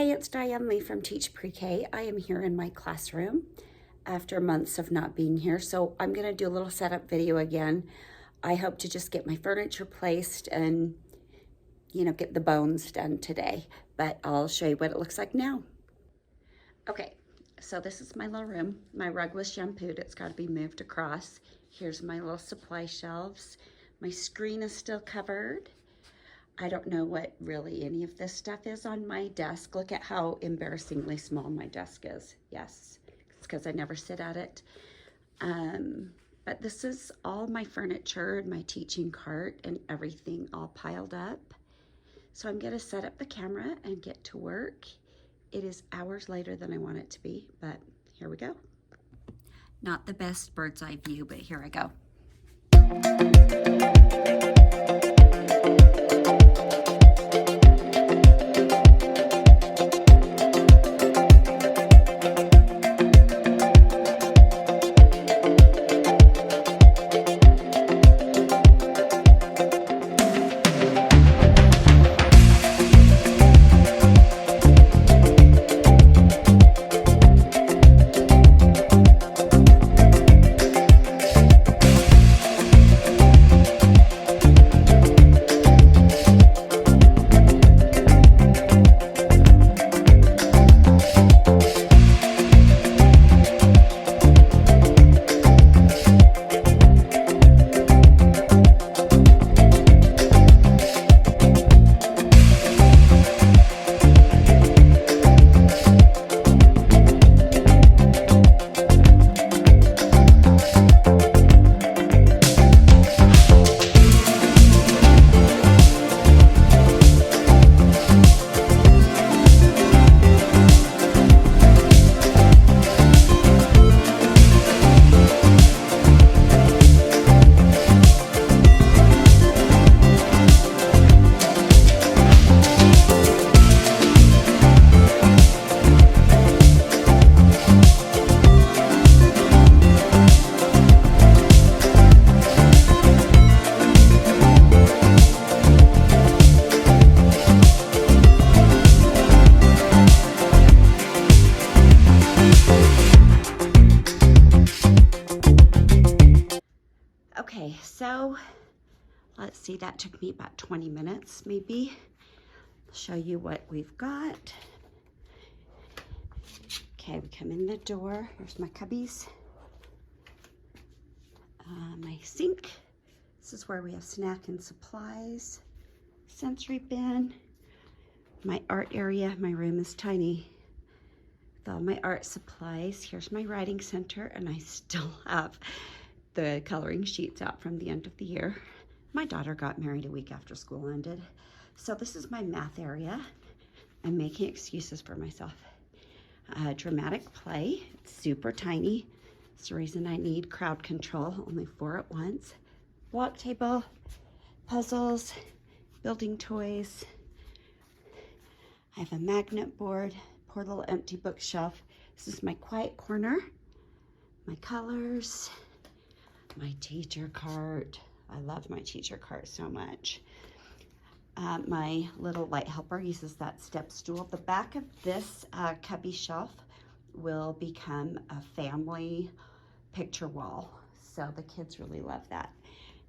Hey, it's Diane Lee from Teach Pre-K. I am here in my classroom after months of not being here, so I'm going to do a little setup video again. I hope to just get my furniture placed and, get the bones done today, but I'll show you what it looks like now. Okay, so this is my little room. My rug was shampooed. It's got to be moved across. Here's my little supply shelves. My screen is still covered. I don't know what really any of this stuff is on my desk. Look at how embarrassingly small my desk is. Yes, it's because I never sit at it. But this is all my furniture and my teaching cart and everything all piled up. So I'm going to set up the camera and get to work. It is hours later than I want it to be, but here we go. Not the best bird's eye view, but here I go. Okay, so let's see, that took me about 20 minutes maybe. I'll show you what we've got. Okay, we come in the door. Here's my cubbies. My sink. This is where we have snack and supplies. Sensory bin. My art area. My room is tiny with all my art supplies. Here's my writing center, and I still have the coloring sheets out from the end of the year. My daughter got married a week after school ended. So this is my math area. I'm making excuses for myself. Dramatic play, it's super tiny. It's the reason I need crowd control, only 4 at once. Block table, puzzles, building toys. I have a magnet board, poor little empty bookshelf. This is my quiet corner, my colors, my teacher cart. I love my teacher cart so much. My little light helper uses that step stool. The back of this cubby shelf will become a family picture wall. So the kids really love that.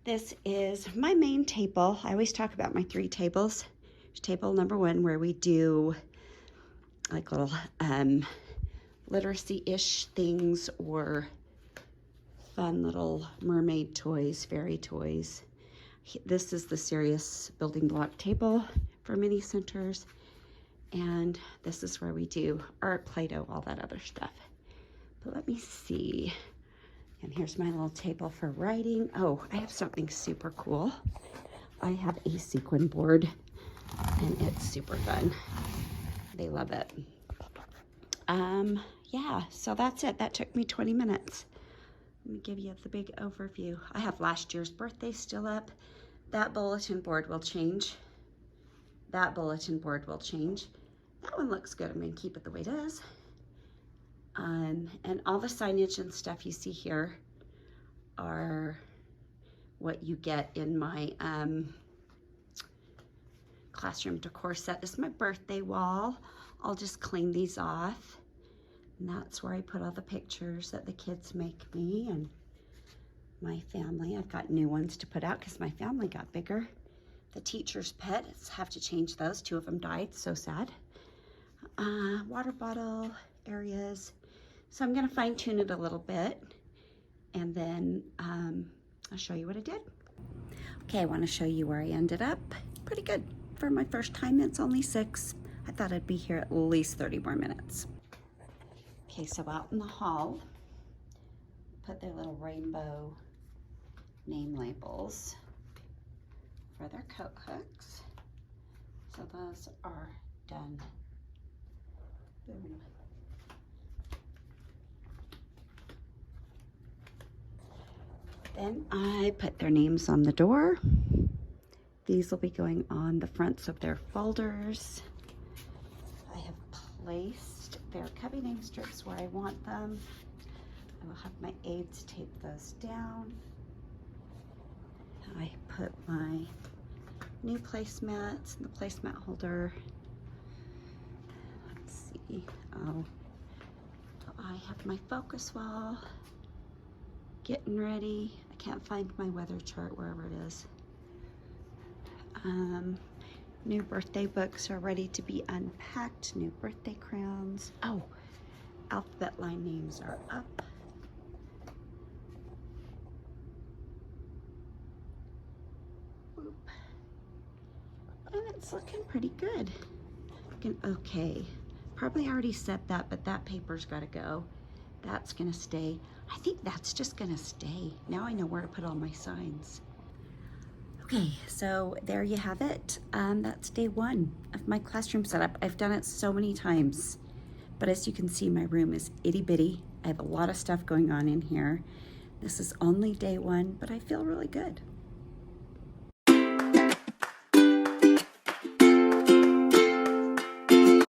This is my main table. I always talk about my 3 tables. There's table number 1 where we do like little literacy-ish things or fun little mermaid toys, fairy toys. This is the serious building block table for mini centers. And this is where we do art, Play-Doh, all that other stuff. But let me see. And here's my little table for writing. Oh, I have something super cool. I have a sequin board and it's super fun. They love it. Yeah, so that's it. That took me 20 minutes. Let me give you the big overview. I have last year's birthday still up. That bulletin board will change. That bulletin board will change. That one looks good. I'm going to keep it the way it is. And all the signage and stuff you see here are what you get in my classroom decor set. This is my birthday wall. I'll just clean these off. And that's where I put all the pictures that the kids make me and my family. I've got new ones to put out because my family got bigger. The teacher's pets, have to change those. 2 of them died, so sad. Water bottle areas. So I'm gonna fine tune it a little bit and then I'll show you what I did. Okay, I wanna show you where I ended up. Pretty good. For my first time, it's only 6. I thought I'd be here at least 30 more minutes. Okay, so out in the hall, put their little rainbow name labels for their coat hooks. So those are done. Boom. Then I put their names on the door. These will be going on the fronts of their folders. I have placed their cubby name strips where I want them. I will have my aides tape those down. I put my new placemats in the placemat holder. Let's see. Oh, I have my focus wall getting ready. I can't find my weather chart wherever it is. New birthday books are ready to be unpacked. New birthday crowns. Oh, alphabet line names are up. Boop. And it's looking pretty good. Okay, probably already said that, but that paper's got to go. That's gonna stay. I think that's just gonna stay. Now I know where to put all my signs. Okay, so there you have it. That's day 1 of my classroom setup. I've done it so many times, but as you can see, my room is itty bitty. I have a lot of stuff going on in here. This is only day 1, but I feel really good.